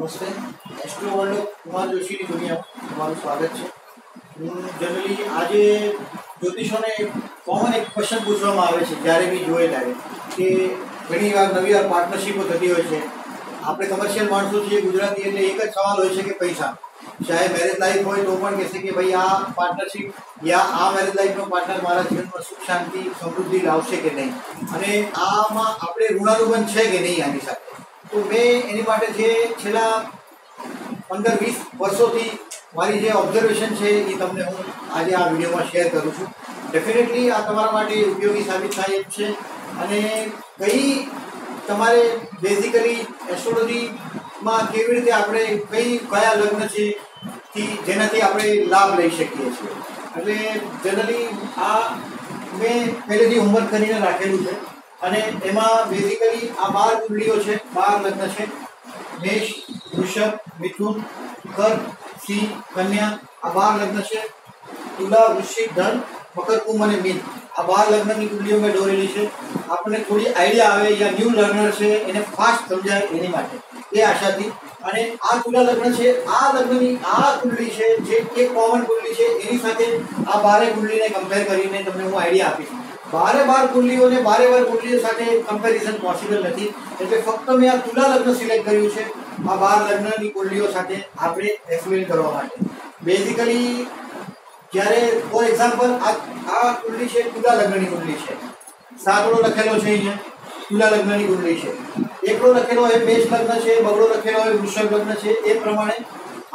નમસ્તે. Astro world Kumar જોશીની દુનિયામાં તમારું સ્વાગત છે. જનરલી આજે જ્યોતિષોને કોમન એક ક્વેશ્ચન પૂછવામાં આવે છે જ્યારે બી જોઈએ ત્યારે કે ઘણી વાર નવી વાર પાર્ટનરશીપો થતી હોય છે. આપણે કમર્શિયલ માણસો છીએ ગુજરાતી, એટલે એક જ સવાલ હોય છે કે પૈસા. ચાહે મેરેજ લાઈફ હોય તો પણ કહેશે કે ભાઈ આ પાર્ટનરશીપ યા આ મેરેજ લાઈફનો પાર્ટનર મારા જીવનમાં સુખ શાંતિ સમૃદ્ધિ લાવશે કે નહીં, અને આમાં આપણે ઋણાનુબંધ છે કે નહીં આની સાથે. તો મેં એની માટે જે છેલ્લા 15-20 વર્ષોથી મારી જે ઓબ્ઝર્વેશન છે એ તમને હું આજે આ વિડીયોમાં શેર કરું છું. ડેફિનેટલી આ તમારા માટે ઉપયોગી સાબિત થાય એમ છે. અને કઈ તમારે બેઝિકલી એસ્ટ્રોલોજીમાં કેવી રીતે આપણે કયા લગ્ન છે જેનાથી આપણે લાભ લઈ શકીએ છીએ. એટલે જનરલી આ મેં પહેલેથી હોમવર્ક કરીને રાખેલું છે, અને એમાં બેઝિકલી આ 12 કુંડળીઓ છે, 12 લગ્ન છે. મેષ, વૃષભ, મિથુન, કર્ક, સિંહ, કન્યા, આ 12 લગ્ન છે. તુલા, વૃશ્ચિક, ધન, મકર, કુંભ અને મીન, આ 12 લગ્નની કુંડળીઓ મેં દોરેલી છે. આપણને થોડી આઈડિયા આવે યા ન્યૂ લર્નર છે એને ફાસ્ટ સમજાય એની માટે એ આશાથી. અને આ તુલા લગ્ન છે, આ લગ્નની આ કુંડળી છે જે એક કોમન કુંડળી છે, એની સાથે આ 12 કુંડળીને કમ્પેર કરીને તમને હું આઈડિયા આપીશ. 12 કુંડલીઓને 12 કુંડલીઓ સાથે કમ્પેરિઝન પોસિબલ નથી, એટલે ફક્ત મેં આ તુલા લગ્ન સિલેક્ટ કર્યું છે આ 12 લગ્નની કુંડલીઓ સાથે આપણે એક્સપ્લેન કરવા માટે. બેઝિકલી જ્યારે ફોર એક્ઝામ્પલ આ કુંડલી છે, તુલા લગ્નની કુંડલી છે. સાતડો લખેલો છે અહીંયા, તુલા લગ્નની કુંડલી છે. એકડો લખેલો હોય મેષ લગ્ન છે, બગડો લખેલો હોય વૃષભ લગ્ન છે. એ પ્રમાણે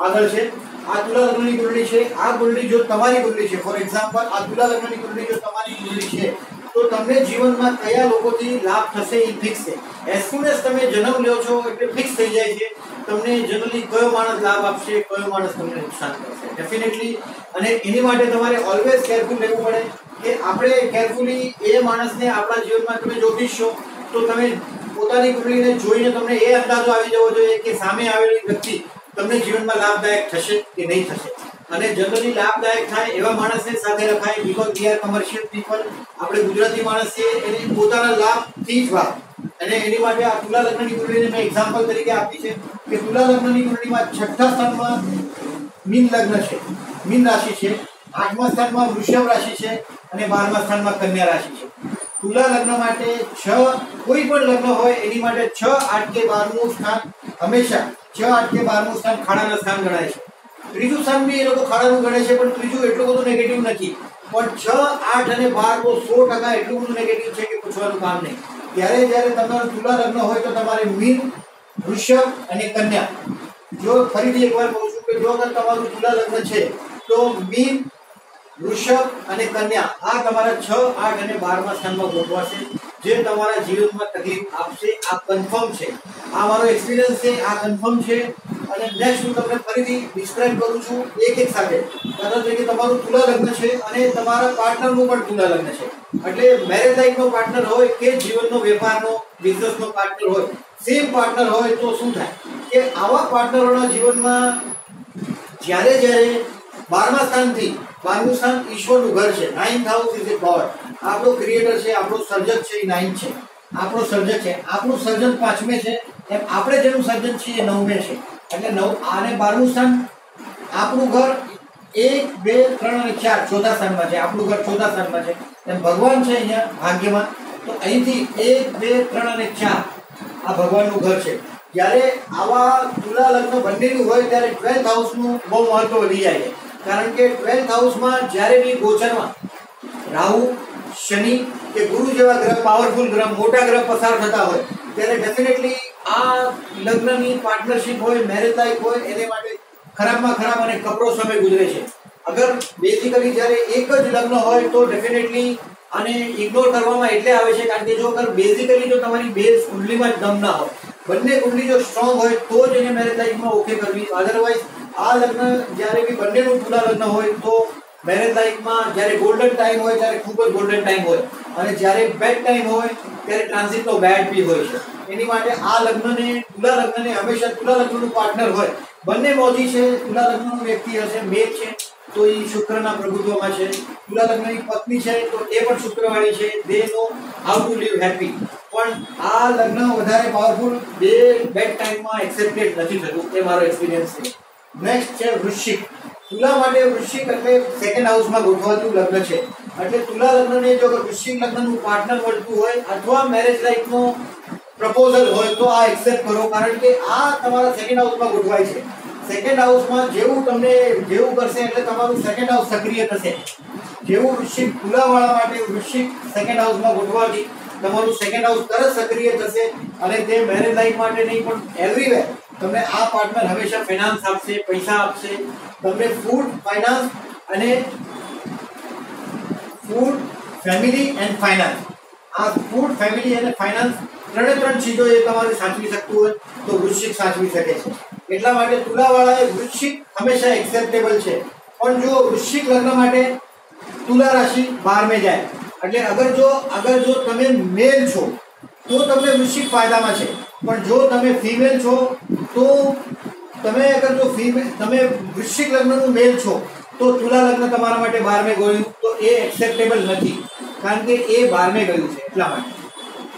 આગળ છે આ તુલા લગ્નની કુંડલી છે. આ કુંડલી જો તમારી કુંડલી છે, ફોર એક્ઝામ્પલ આ તુલા લગ્નની કુંડલી જો તમારી કુંડલી છે, તો તમને જીવનમાં કયા લોકોથી લાભ થશે એ ફિક્સ છે. એઝ સુન એઝ તમે જન્મ લ્યો છો એટલે ફિક્સ થઈ જાય છે તમને જનરલી કયો માણસ લાભ આપશે, કયો માણસ તમને નુકસાન કરશે ડેફિનેટલી. અને એની માટે તમારે ઓલવેઝ કેરફુલ રહેવું પડે કે આપણે કેરફુલી એ માણસને આપણા જીવનમાં તમે જ્યોતિષ છો તો તમે પોતાની કુંડલીને જોઈને તમને એ અંદાજો આવી જવો જોઈએ કે સામે આવેલી વ્યક્તિ તમને જીવનમાં લાભદાયક થશે કે નહીં થશે. અને જનરલી લાભદાયક થાય એવા માણસને સાથે રખાય, because we are commercial people. આપણે ગુજરાતી માણસ છીએ, એને પોતાના લાભથી જ વાત. અને એની માટે આ તુલા લગ્નની કુંડળીને મેં એક્ઝામ્પલ તરીકે આપી છે કે તુલા લગ્નની કુંડળીમાં 6થા સ્થાનમાં મીન લગ્ન છે, મીન રાશિ છે. 8મા સ્થાનમાં વૃષભ રાશિ છે અને 12મા સ્થાનમાં કન્યા રાશિ છે. તુલા લગ્ન માટે કોઈ પણ લગ્ન હોય એની માટે 6, 8 કે 12મું સ્થાન હંમેશા 6, 8 કે 12મું સ્થાન ખાડાના સ્થાન ગણાય છે. ત્રીજું સ્થાન બી એ લોકો ખાડાનું ગણે છે, પણ ત્રીજું એટલું બધું નેગેટિવ નથી. પણ 6, 8 અને 12 તો 100% એટલું બધું નેગેટિવ છે કે પૂછવાનું કામ નહીં. જ્યારે તમારું તુલા લગ્ન હોય તો તમારે મીન, વૃષભ અને કન્યા, જો ફરીથી એકવાર કહું છું કે જો અગર તમારું તુલા લગ્ન છે તો મીન, વૃષભ અને કન્યા આ તમારા 6, 8 અને 12મા સ્થાનમાં ગોઠવાશે, જે તમારા જીવનમાં તકલીફ આપશે. આ કન્ફર્મ છે, આ મારો એક્સપિરિયન્સ છે, આ કન્ફર્મ છે. અને નેક્સ્ટ હું તમને ફરીથી ડિસ્ક્રાઇબ કરું છું એક સાથે. કારણ કે તમારું તુલા લગ્ન છે અને તમારા પાર્ટનરનું પણ તુલા લગ્ન છે, એટલે મેરેજ લાઈફનો પાર્ટનર હોય કે જીવનનો વેપારનો બિઝનેસનો પાર્ટનર હોય, સેમ પાર્ટનર હોય તો શું થાય કે આવા પાર્ટનરોના જીવનમાં જ્યારે 12મા સ્થાનથી 12મું સ્થાન ઈશ્વરનું ઘર છે. 9th house is A God. આપણો ક્રિએટર છે, આપણો સર્જક છે, એ 9 છે. આપણો સર્જક છે, આપણું સર્જન 5મે છે, એમ આપણે જેનું સર્જન છીએ એ 9મે છે. એટલે 9 અને 12મું સ્થાન આપણું ઘર 1, 2, 3 અને 4 ચોથા સ્થાનમાં છે. આપણું ઘર ચોથા સ્થાનમાં છે. એમ ભગવાન છે અહીંયા ભાગ્યમાં, તો અહીંથી 1, 2, 3 અને 4 આ ભગવાનનું ઘર છે. જ્યારે આવા તુલા લગ્ન બંનેનું હોય ત્યારે 12th હાઉસનું બહુ મહત્વ વધી જાય છે. કારણ કે 12th હાઉસમાં જ્યારે બી ગોચરમાં રાહુ, શનિ કે ગુરુ જેવા ગ્રહ, પાવરફુલ ગ્રહ, મોટા ગ્રહ પસાર થતા હોય ત્યારે ડેફિનેટલી આ લગ્નની પાર્ટનરશિપ હોય, મેરેજ લાઈફ હોય, એને માટે ખરાબમાં ખરાબ અને કપરો સમય ગુજરે છે. અગર બેઝિકલી જ્યારે એક જ લગ્ન હોય તો ડેફિનેટલી આને ઇગ્નોર કરવામાં એટલે આવે છે કારણ કે જો અગર બેઝિકલી જો તમારી બેઝ કુંડલીમાં જ દમ ના હોય, બંને કુંડલી જો સ્ટ્રોંગ હોય તો જ એને મેરેજ લાઈફમાં ઓકે કરવી. અધરવાઇઝ આ લગ્ન જ્યારે બી બંનેનું તુલા લગ્ન હોય તો મેરેજ લાઈફમાં જ્યારે ગોલ્ડન ટાઈમ હોય ત્યારે ખૂબ જ ગોલ્ડન ટાઈમ હોય, અને જ્યારે બેડ ટાઈમ હોય ત્યારે ટ્રાન્ઝિટનો બેડ બી હોય છે. એની માટે આ લગ્નને તુલા લગ્નને હંમેશા તુલા લગ્નનું પાર્ટનર હોય. બંને મોદી છે, તુલા લગ્નનો વ્યક્તિ હશે, મેઘ છે તો એ શુક્રના પ્રભુત્વમાં છે, તુલા લગ્નની પત્ની છે તો એ પણ શુક્રવાળી છે. They know how to live happy. પણ આ લગ્ન વધારે પાવરફુલ બેડ ટાઈમમાં એક્સેપ્ટેડ નથી થતું, એ મારો એક્સપિરિયન્સ છે. નેક્સ્ટ છે વૃશ્ચિક. તુલા માટે વૃશ્ચિક એટલે સેકન્ડ હાઉસમાં ગોઠવાતું લગ્ન છે. એટલે તુલા લગ્નને જો વૃશ્ચિક લગ્નનું પાર્ટનર મળતું હોય અથવા મેરેજ લાઈફનો પ્રપોઝલ હોય તો આ એક્સેપ્ટ કરો, કારણ કે આ તમારા સેકન્ડ હાઉસમાં ગોઠવાય છે. સેકન્ડ હાઉસમાં જેવું તમને જેવું કરશે એટલે તમારું સેકન્ડ હાઉસ સક્રિય થશે. જેવું વૃશ્ચિક તુલાવાળા માટે વૃશ્ચિક સેકન્ડ હાઉસમાં ગોઠવાથી તમારું સેકન્ડ હાઉસ તરત સક્રિય થશે અને તે મેરેજ લાઈફ માટે નહીં પણ એવરીવેર તમને આ પાર્ટનર હંમેશા ફાઇનાન્સ આપશે, પૈસા આપશે. તમને ફૂડ, ફાઇનાન્સ અને ફૂડ, ફેમિલી એન્ડ ફાઇનાન્સ, આ ફૂડ, ફેમિલી અને ફાઇનાન્સ ત્રણ ચીજો એ તમારે સાચવી શકતું હોય તો વૃશ્ચિક સાચવી શકે છે. એટલા માટે તુલાવાળાએ વૃશ્ચિક હંમેશા એક્સેપ્ટેબલ છે. પણ જો વૃશ્ચિક લગ્ન માટે તુલા રાશિ 12 જાય એટલે અગર જો તમે મેલ છો તો તમને વૃશ્ચિક ફાયદામાં છે, પણ જો તમે ફિમેલ છો તો તમે વૃશ્ચિક લગ્નનું મેલ છો તો તુલા લગ્ન તમારા માટે 12 ગયું તો એ એક્સેપ્ટેબલ નથી, કારણ કે એ 12 ગયું છે. એટલા માટે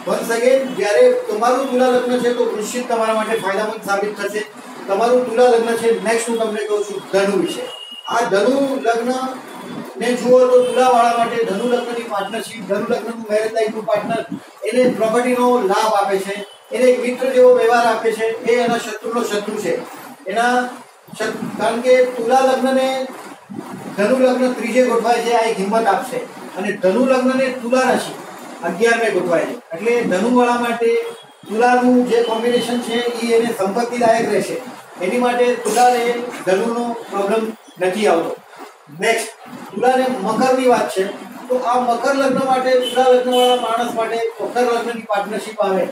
વન્સ અગેન જ્યારે તમારું તુલા લગ્ન છે તો વૃશ્ચિક તમારા માટે ફાયદામંદ સાબિત થશે. તમારું તુલા લગ્ન છે. નેક્સ્ટ હું તમને કહું છું ધનુ વિશે. આ ધનુ લગ્ન ને જુઓ તો તુલાવાળા માટે ધનુ લગ્નની પાર્ટનરશિપ, ધનુ લગ્નનું મેરેજ લાઈફનું પાર્ટનર એને પ્રોપર્ટીનો લાભ આપે છે, એને એક મિત્ર જેવો વ્યવહાર આપે છે. એ એના શત્રુનો શત્રુ છે. કારણ કે તુલા લગ્નને ધનુ લગ્ન ત્રીજે ગોઠવાય છે, આ એક હિંમત આપશે. અને ધનુ લગ્નને તુલા રાશિ 11 ગોઠવાય છે. એટલે ધનુવાળા માટે તુલાનું જે કોમ્બિનેશન છે એ એને સંપત્તિદાયક રહેશે. એની માટે તુલાને ધનુનો પ્રોબ્લેમ નથી આવતો. નેક્સ્ટ તુલાને મકરની વાત છે તો આ મકર લગ્ન માટે તુલા લગ્નવાળા માણસ માટે મકર લગ્નની પાર્ટનરશિપ આવે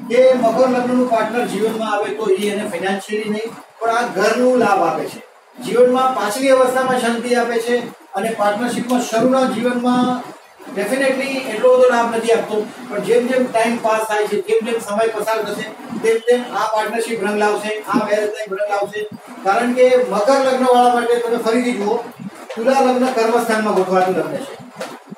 કે મકર લગ્નનું પાર્ટનર જીવનમાં આવે તો એ એને ફાઇનાન્શિયલી નહીં પણ આ ઘરનું લાભ આપે છે. જીવનમાં પાછલી અવસ્થામાં શાંતિ આપે છે અને પાર્ટનરશિપમાં શરૂના જીવનમાં ડેફિનેટલી એટલો બધો લાભ નથી આપતો, પણ જેમ જેમ ટાઈમ પાસ થાય છે, જેમ જેમ સમય પસાર થશે તેમ આ પાર્ટનરશિપ રંગ લાવશે, આ મેરેજ લાઈફ રંગ લાવશે. કારણ કે મકર લગ્નવાળા માટે તમે ફરીથી જુઓ તુલા લગ્ન કર્મસ્થાનમાં ગોઠવાતું લગ્ન છે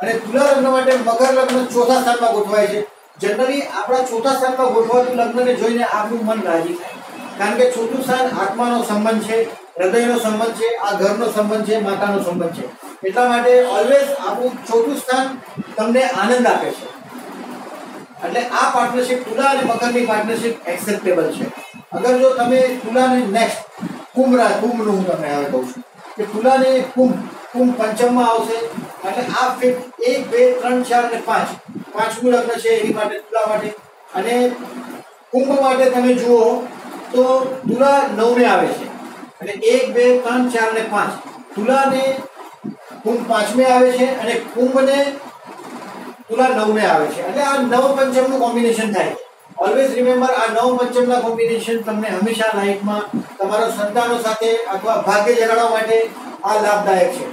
અને તુલા લગ્ન માટે મકર લગ્ન ચોથા સ્થાનમાં ગોઠવાય છે. જનરલી આપણા ચોથા સ્થાનમાં ગોઠવાતું લગ્નને જોઈને આપણું મન રાજી થાય, કારણ કે ચોથું સ્થાન આત્માનો સંબંધ છે, હૃદયનો સંબંધ છે, આ ઘરનો સંબંધ છે, માતાનો સંબંધ છે. એટલા માટે ઓલવેઝ આપણું ચોથું સ્થાન તમને આનંદ આપે છે. એટલે આ પાર્ટનરશિપ તુલા અને મકરની પાર્ટનરશિપ એક્સેપ્ટેબલ છે. અગર જો તમે તુલાને નેક્સ્ટ કુંભનું હું તમને હવે કહું છું કે તુલાને કુંભ પંચમમાં આવશે. એટલે આ 1, 2, 3, 4 અને 5 પાંચમું લગ્ન છે એની માટે તુલા માટે. અને કુંભ માટે તમે જુઓ તો તુલા 9 આવે છે. એટલે 1, 2, 3, 4 અને 5 તુલાને કુંભ 5 આવે છે અને કુંભને તુલા 9 આવે છે. એટલે આ 9 પંચમનું કોમ્બિનેશન થાય. ઓલવેઝ રિમેમ્બર આ 9 પંચમના કોમ્બિનેશન તમને હંમેશા લાઈફમાં તમારા સંતાનો સાથે અથવા ભાગ્ય જગાડવા માટે આ લાભદાયક છે.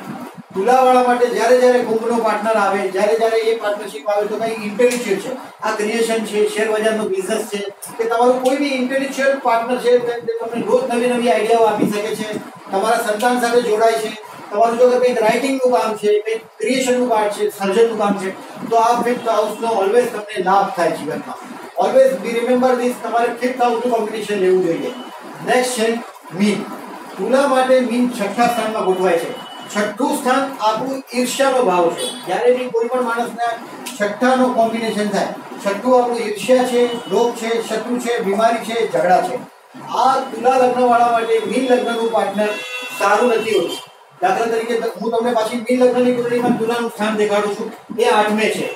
તુલાવાળા માટે જ્યારે કુંભનો પાર્ટનર આવે, જ્યારે એ પાર્ટનરશિપ આવે તો કંઈ ઇન્ટેલિજન્ટ છે, આ ક્રિએશન છે, શેર બજારનો બિઝનેસ છે કે તમારું કોઈ બી ઇન્ટેલિજન્ટ પાર્ટનર છે તે તમને રોજ નવી આઈડિયાઓ આપી શકે છે, તમારા સંતાન સાથે જોડાય છે. તમારું જો કંઈક રાઇટિંગનું કામ છે, કંઈક ક્રિએશનનું કામ છે, સર્જનનું કામ છે તો આ 5th હાઉસનો ઓલવેઝ તમને લાભ થાય જીવનમાં. ઓલવેઝ બી રિમેમ્બર ધીસ, તમારે 5th હાઉસનું કોમ્બિનેશન લેવું જોઈએ. નેક્સ્ટ છે મીન. તુલા માટે મીન 6થા સ્થાનમાં ગોઠવાય છે. 6થું સ્થાન આપણું ઈર્ષ્યાનો ભાવ છે. જ્યારે બી કોઈ પણ માણસને 6થાનો કોમ્બિનેશન થાય, 6થું આપણું ઈર્ષ્યા છે, લોભ છે, શત્રુ છે, બીમારી છે, ઝઘડા છે. આ તુલા લગ્નવાળા માટે મીન લગ્નનું પાર્ટનર સારું નથી હોતું. દાખલા તરીકે હું તમને પાછી મીન લગ્નની કુંડળીમાં તુલાનું સ્થાન દેખાડું છું. એ 8મે છે.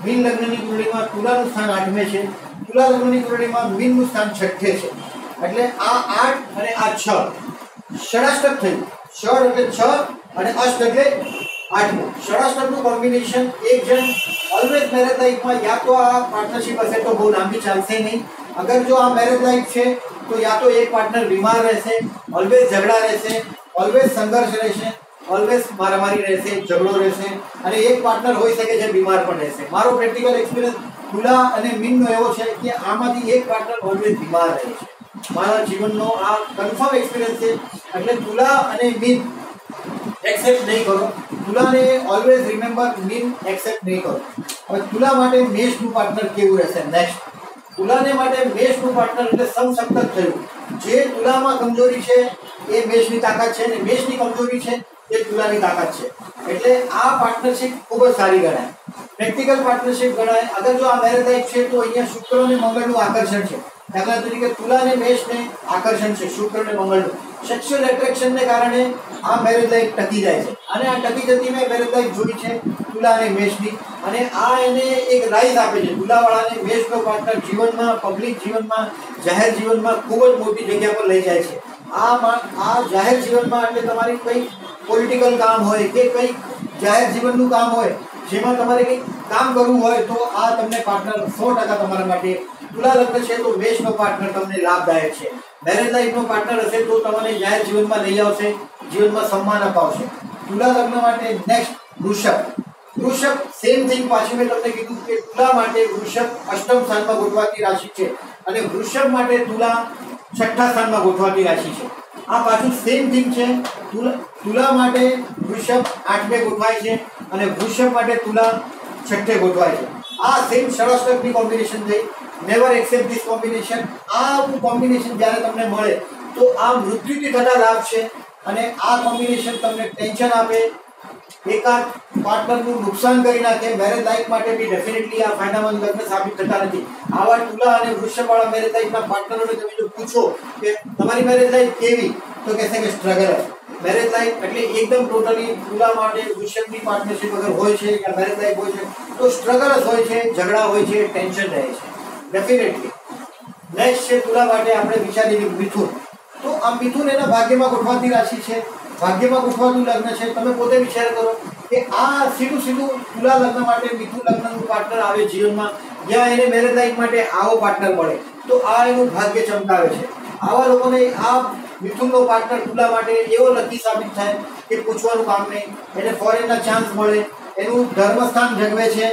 મીન લગ્નની કુંડળીમાં તુલાનું સ્થાન 8મે છે. તુલા લગ્નની કુંડળીમાં મીનનું સ્થાન 6થે છે. એટલે આ 8 અને આ 6 ષડાષ્ટક થયું. ષડ એટલે 6 અને અષ્ટ એટલે 8મું. ષડાષ્ટકનું કોમ્બિનેશન એક જણ ઓલવેઝ મેરેજ લાઈફમાં યા તો આ પાર્ટનરશિપ હશે તો બહુ લાંબી ચાલશે નહીં. અગર જો આ મેરેજ લાઈફ છે તો યા તો એક પાર્ટનર બીમાર રહેશે, ઓલવેઝ ઝઘડા રહેશે, ઓલવેઝ સંઘર્ષ રહેશે, ઓલવેઝ મારામારી રહેશે, ઝઘડો રહેશે અને એક પાર્ટનર હોઈ શકે છે બીમાર પણ રહેશે. મારો પ્રેક્ટિકલ એક્સપિરિયન્સ તુલા અને મીનનો એવો છે કે આમાંથી એક પાર્ટનર ઓલવેઝ બીમાર રહે છે. મારા જીવનનો આ કન્ફર્મ એક્સપિરિયન્સ છે. એટલે તુલા અને મીન એક્સેપ્ટ નહીં કરો. તુલાને ઓલવેઝ રિમેમ્બર, મીન એક્સેપ્ટ નહીં કરો. હવે તુલા માટે મેષનું પાર્ટનર કેવું રહેશે? નેક્સ્ટ તુલાને માટે મેષનું પાર્ટનર એટલે સમસપ્તક થયું. જે તુલામાં કમજોરી છે એ મેષની તાકાત છે, અને મેષની કમજોરી છે એ તુલાની તાકાત છે. એટલે આ પાર્ટનરશિપ ખૂબ જ સારી ગણાય, પ્રેક્ટિકલ પાર્ટનરશિપ ગણાય. અગર જો આ મેરેજ લાઈફ છે તો અહીંયા શુક્ર અને મંગળનું આકર્ષણ છે. દાખલા તરીકે તુલા અને મેષને આકર્ષણ છે શુક્ર અને મંગળનું. સેક્સ્યુઅલ એટ્રેક્શનને કારણે આ મેરેજ લાઈફ ટકી જાય છે, અને આ ટકી જતી મેં મેરેજ લાઈફ જોઈ છે તુલા અને મેષની. અને આ એને એક રાઈઝ આપે છે. તુલાવાળાને મેષનો પાર્ટનર જીવનમાં, પબ્લિક જીવનમાં, જાહેર જીવનમાં ખૂબ જ મોટી જગ્યા પર લઈ જાય છે. આ જાહેર જીવનમાં એટલે તમારી કંઈક પોલિટિકલ કામ હોય કે કંઈક જાહેર જીવનનું કામ હોય, જેમાં તમારે કંઈક કામ કરવું હોય તો આ તમને પાર્ટનર 100% તમારા માટે. તુલા લગ્ન છે તો મેષનો પાર્ટનર તમને લાભદાયક છે. મેરેજ લાઈફનો પાર્ટનર હશે તો તમને જાહેર જીવનમાં લઈ આવશે, જીવનમાં સન્માન અપાવશે. તુલા લગ્ન માટે નેક્સ્ટ વૃષભ. વૃષભ સેમ થિંગ. પાછું મેં તમને કીધું કે તુલા માટે વૃષભ અષ્ટમ સ્થાનમાં ગોઠવાતી રાશિ છે, અને વૃષભ માટે તુલા છઠ્ઠા સ્થાનમાં ગોઠવાતી રાશિ છે. આ પાછું સેમ થિંગ છે. તુલા માટે વૃષભ 8મે ગોઠવાય છે, અને વૃષભ માટે તુલા 6ઠે ગોઠવાય છે. આ સેમ ષડાષ્ટકની કોમ્બિનેશન થઈ. Never accept this combination. આ કોમ્બિનેશન જ્યારે તમને મળે તો આ મૃત્યુથી થતા લાભ છે, અને આ કોમ્બિનેશન તમને ટેન્શન આપે, એકાદ પાર્ટનરનું નુકસાન કરી નાખે. મેરેજ લાઈફ માટે બી ડેફિનેટલી આ ફાયદામંદ લગ્ન સાબિત થતા નથી. આવા તુલા અને વૃષભવાળા મેરેજ લાઈફના પાર્ટનરોને તમે જો પૂછો કે તમારી મેરેજ લાઈફ કેવી, તો કહેશે કે સ્ટ્રગલ. મેરેજ લાઈફ એટલે એકદમ ટોટલી તુલા માટે વૃષભની પાર્ટનરશિપ અગર હોય છે કે મેરેજ લાઈફ હોય છે તો સ્ટ્રગલ જ હોય છે, ઝઘડા હોય છે, ટેન્શન રહે છે ડેફિનેટલી. નેક્સ્ટ છે તુલા માટે આપણે વિચારીએ મિથુન. તો આ મિથુન એના ભાગ્યમાં ગોઠવાતી રાશિ છે, ભાગ્યમાં ગોઠવાતું લગ્ન છે. તમે પોતે વિચાર કરો કે આ સીધું તુલા લગ્ન માટે મિથુન લગ્નનું પાર્ટનર આવે જીવનમાં, જ્યાં એને મેરેજ લાઈફ માટે આવો પાર્ટનર મળે તો આ એનું ભાગ્ય ચમકાવે છે. આવા લોકોને આ મિથુનનો પાર્ટનર તુલા માટે એવો લકી સાબિત થાય કે પૂછવાનું કામ નહીં. એને ફોરેનના ચાન્સ મળે, એનું ધર્મસ્થાન જગવે છે,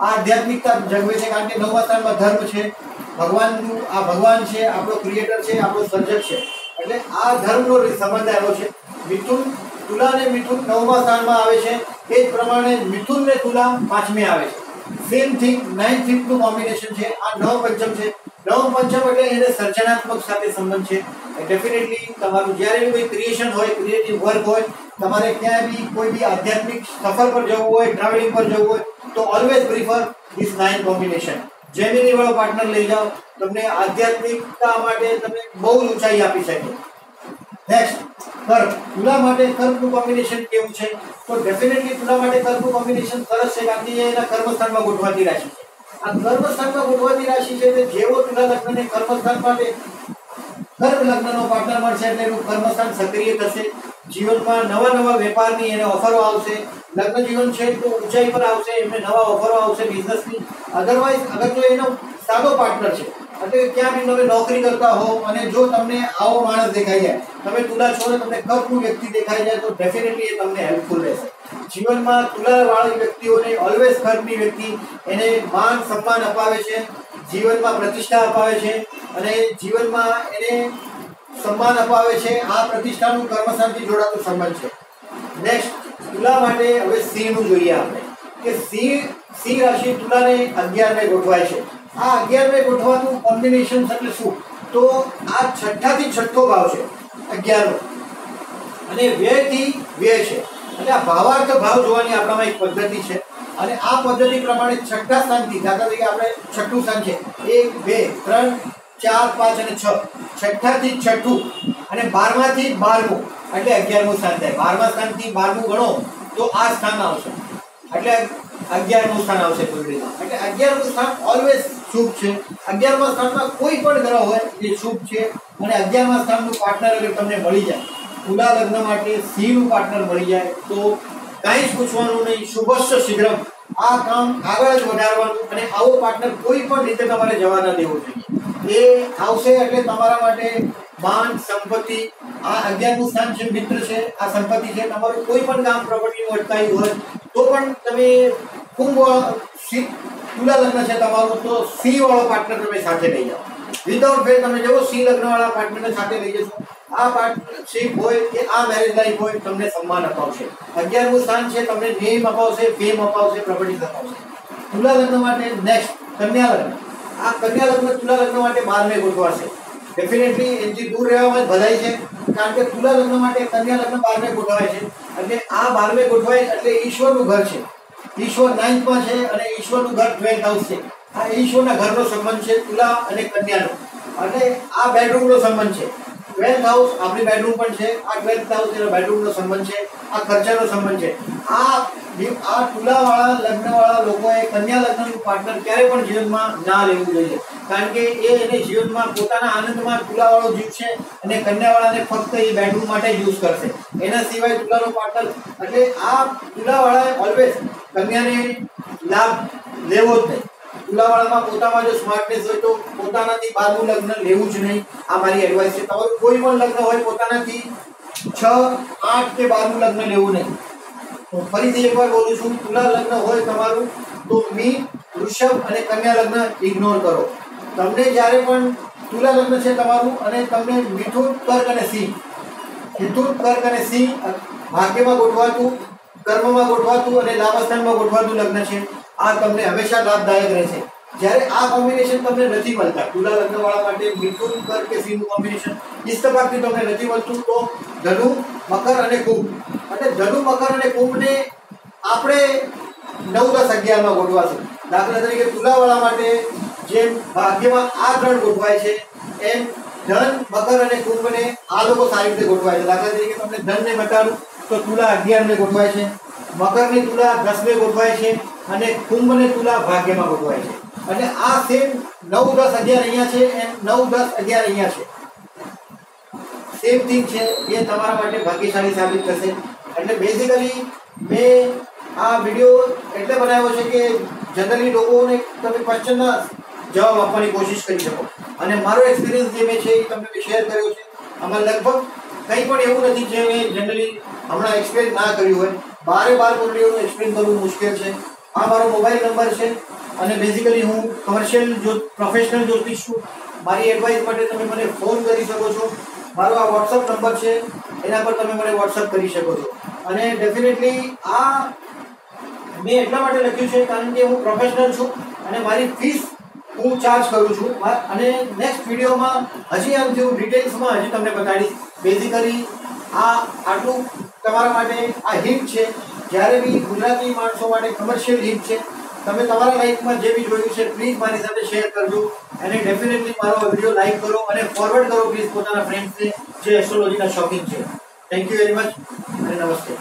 આધ્યાત્મિકતા જગવે છે, કારણ કે 9મા સ્થાનમાં ધર્મ છે, ભગવાનનું. આ ભગવાન છે, આપણો ક્રિએટર છે, આપણો સર્જક છે. એટલે આ ધર્મનો સંબંધ આવ્યો છે. મિથુન, તુલા અને મિથુન 9મા સ્થાનમાં આવે છે. એ જ પ્રમાણે મિથુન ને તુલા 5મે આવે છે. સેમ થિંગ 9th 5th નું કોમ્બિનેશન છે. આ નવ પંચમ છે. નવ પંચમ એટલે એને સર્જનાત્મક સાથે સંબંધ છે. ડેફિનેટલી તમારું જ્યારે બી કોઈ ક્રિએશન હોય, ક્રિએટિવ વર્ક હોય, તમારે ક્યાંય બી કોઈ બી આધ્યાત્મિક સફર પર જવું હોય, ટ્રાવેલિંગ પર જવું હોય તો always prefer this 9 combination. Gemini વાળો પાર્ટનર લઈ જાઓ, તમને આધ્યાત્મિકતા માટે તમે બહુ ઊંચાઈ આપી શકે. નેક્સ્ટ કર્ક. તુલા માટે કર્કનું કોમ્બિનેશન કેવું છે? તો ડેફિનેટલી તુલા માટે કર્કનું કોમ્બિનેશન સરસ છે, કારણ કે એના કર્મસ્થાનમાં ગોઠવાતી રાશિ છે. આ કર્મસ્થાનમાં ગોઠવાતી રાશિ છે એટલે જેવો તુલા લગ્નને કર્મસ્થાન માટે કર્ક લગ્નનો પાર્ટનર મળશે એટલે એનું કર્મસ્થાન સક્રિય થશે. જીવનમાં નવા વેપારની એને ઓફરો આવશે. લગ્ન જીવન છે તો ઊંચાઈ પર આવશે, એમને નવા ઓફરો આવશે બિઝનેસની. અધરવાઇઝ અગર જો એનો સાદો પાર્ટનર છે એટલે ક્યાં બી તમે નોકરી કરતા હો અને જો તમને આવો માણસ દેખાઈ જાય, તમે તુલા છો ને તમને કર્કનું વ્યક્તિ દેખાઈ જાય તો ડેફિનેટલી એ તમને હેલ્પફુલ રહેશે. જીવનમાં તુલાવાળી વ્યક્તિઓને ઓલવેઝ કર્કની વ્યક્તિ એને માન સન્માન અપાવે છે, જીવનમાં પ્રતિષ્ઠા અપાવે છે, અને જીવનમાં એને સન્માન અપાવે છે. આ પ્રતિષ્ઠાનું કર્મસ્થાનથી જોડાતો સંબંધ છે. નેક્સ્ટ તુલા માટે હવે સિંહનું જોઈએ આપણે કે સિંહ રાશિ તુલાને 11મે ગોઠવાય છે. આ 11મે ગોઠવાનું કોમ્બિનેશન એટલે શું? તો આ છઠ્ઠાથી છઠ્ઠો ભાવ છે 11નો, અને વ્યયથી વ્યય છે. એટલે આ ભાવાર્થ ભાવ જોવાની આપણામાં એક પદ્ધતિ છે, અને આ પદ્ધતિ પ્રમાણે છઠ્ઠા સ્થાનથી, દાખલા તરીકે આપણે છઠ્ઠું સ્થાન છે 1 2 3 4 5 અને 6, છઠ્ઠાથી છઠ્ઠું અને 12માથી 12મું એટલે 11મું સ્થાન થાય. 12મા સ્થાનથી 12મું ગણો તો આ સ્થાન આવશે, એટલે 11મું સ્થાન આવશે કુંડળીમાં. એટલે 11મું સ્થાન ઓલવેઝ શુભ છે. 11મા સ્થાનમાં કોઈ પણ ગ્રહ હોય એ શુભ છે, અને 11મા સ્થાનનું પાર્ટનર અગર તમને મળી જાય, તુલા લગ્ન માટે સિંહનું પાર્ટનર મળી જાય તો કાંઈ જ પૂછવાનું નહીં. શુભસ્ય શીઘ્રમ. આ કામ આગળ જ વધારવાનું, અને આવો પાર્ટનર કોઈ પણ રીતે તમારે જવા ન દેવો જોઈએ. એ આવશે એટલે તમારા માટે માન, સંપત્તિ. આ 11મું સ્થાન છે, મિત્ર છે, આ સંપત્તિ છે. તમારું કોઈ પણ કામ પ્રોપર્ટીનું અટકાયું હોય તો પણ તમે ખૂબ તુલા લગ્ન છે તમારું તો સિંહ વાળો પાર્ટનર તમે સાથે લઈ જાઓ. વિધાઉટ ફેર તમે જુઓ સિંહ લગ્ન વાળા પાર્ટનરને સાથે લઈ જશો, આ પાર્ટનરશિપ હોય કે આ મેરેજ લાઈફ હોય તમને સન્માન અપાવશે. 11મું સ્થાન છે તમને નેમ અપાવશે, ફેમ અપાવશે, પ્રોપર્ટી અપાવશે. તુલા લગ્ન માટે નેક્સ્ટ કન્યા લગ્ન. આ કન્યા લગ્ન તુલા લગ્ન માટે 12 ગોઠવાશે. ડેફિનેટલી એનાથી દૂર રહેવામાં ભલાઈ છે, કારણ કે તુલા લગ્ન માટે કન્યા લગ્ન 12 ગોઠવાય છે. એટલે આ 12 ગોઠવાય એટલે ઈશ્વરનું ઘર છે. ઈશ્વર 9th માં છે અને ઈશ્વરનું ઘર 12th હાઉસ છે. આ ઈશ્વરના ઘરનો સંબંધ છે તુલા અને કન્યાનો. એટલે આ બેડરૂમનો સંબંધ છે. 12th હાઉસ આપણી બેડરૂમ પણ છે. આ 12th હાઉસ એનો બેડરૂમનો સંબંધ છે. આ ખર્ચાનો સંબંધ છે. આ તુલાવાળા લગ્નવાળા લોકોએ કન્યા લગ્નનું પાર્ટનર ક્યારે પણ જીવનમાં ના લેવું જોઈએ, કારણ કે એને જીવનમાં પોતાના આનંદમાં તુલાવાળો જીવશે અને કન્યાવાળાને ફક્ત એ બેડરૂમ માટે યુઝ કરશે. એના સિવાય તુલાનો પાર્ટનર એટલે આ તુલાવાળાએ ઓલવેઝ કન્યાને લાભ લેવો જ નહીં. તુલાવાળામાં પોતામાં જો સ્માર્ટનેસ હોય તો પોતાનાથી 12મું લગ્ન લેવું જ નહીં. આ મારી એડવાઇસ છે. તમારું કોઈ પણ લગ્ન હોય પોતાનાથી 6, 8 કે 12મું લગ્ન લેવું નહીં. હું ફરીથી એકવાર બોલું છું, તુલા લગ્ન હોય તમારું તો મીન, વૃષભ અને કન્યા લગ્ન ઇગ્નોર કરો. તમને જ્યારે પણ તુલા લગ્ન છે તમારું અને તમને મિથુન, કર્ક અને સિંહ ભાગ્યમાં ગોઠવાતું, કર્મમાં ગોઠવાતું અને લાભસ્થાનમાં ગોઠવાતું લગ્ન છે. આ તમને હંમેશા લાભદાયક રહેશે. જ્યારે આ કોમ્બિનેશન તમને નથી મળતા, તુલા લગ્નવાળા માટે મિથુન, કર્ક કે સિંહનું કોમ્બિનેશન ઇસ્તફાકથી તમને નથી મળતું, તો ધનુ, મકર અને કુંભ. અને ધનુ, મકર અને કુંભને આપણે 9, 10, 11માં ગોઠવાશું. દાખલા તરીકે તુલાવાળા માટે જેમ ભાગ્યમાં આ 3 ગોઠવાય છે, એમ ધન, મકર અને કુંભને આ લોકો સારી રીતે ગોઠવાય છે. દાખલા તરીકે તમને ધનને બતાડું તો તુલા 11 ગોઠવાય છે, મકરની તુલા 10 ગોઠવાય છે અને કુંભને તુલા ભાગ્યમાં ગોઠવાય છે. અને આ સેમ 9, 10, 11 અહીંયા છે, એમ 9, 10, 11 અહીંયા છે. સેમ થિંગ છે. એ તમારા માટે ભાગ્યશાળી સાબિત થશે. એટલે બેઝિકલી મેં આ વિડીયો એટલે બનાવ્યો છે કે જનરલી લોકોને તમે ક્વેશ્ચનના જવાબ આપવાની કોશિશ કરી શકો. અને મારો એક્સપિરિયન્સ જે મેં છે એ તમને શેર કર્યો છે. આમાં લગભગ કંઈ પણ એવું નથી જે મેં જનરલી હમણાં એક્સપ્લેન ના કર્યું હોય. 12 કુંડળીઓનું એક્સપ્લેન કરવું મુશ્કેલ છે. આ મારો મોબાઈલ નંબર છે અને બેઝિકલી હું પ્રોફેશનલ જ્યોતિષ છું. મારી એડવાઇસ માટે તમે મને ફોન કરી શકો છો. મારો આ વોટ્સઅપ નંબર છે, એના પર તમે મને વોટ્સઅપ કરી શકો છો. અને ડેફિનેટલી આ મેં એટલા માટે લખ્યું છે કારણ કે હું પ્રોફેશનલ છું અને મારી ફીસ હું ચાર્જ કરું છું. અને નેક્સ્ટ વિડીયોમાં હજી આમથી હું ડિટેલ્સમાં હજી તમને બતાડીશ. બેઝિકલી આટલું તમારા માટે આ હિન્ટ છે. જ્યારે બી ગુજરાતી માણસો માટે કમર્શિયલ હિન્ટ છે. તમે તમારા લાઈફમાં જે બી જોયું છે પ્લીઝ મારી સાથે શેર કરજો. અને ડેફિનેટલી મારો વિડીયો લાઈક કરો અને ફોરવર્ડ કરો પ્લીઝ પોતાના ફ્રેન્ડ્સને જે એસ્ટ્રોલોજીના શોખીન છે. થેન્ક યુ વેરી મચ અને નમસ્તે.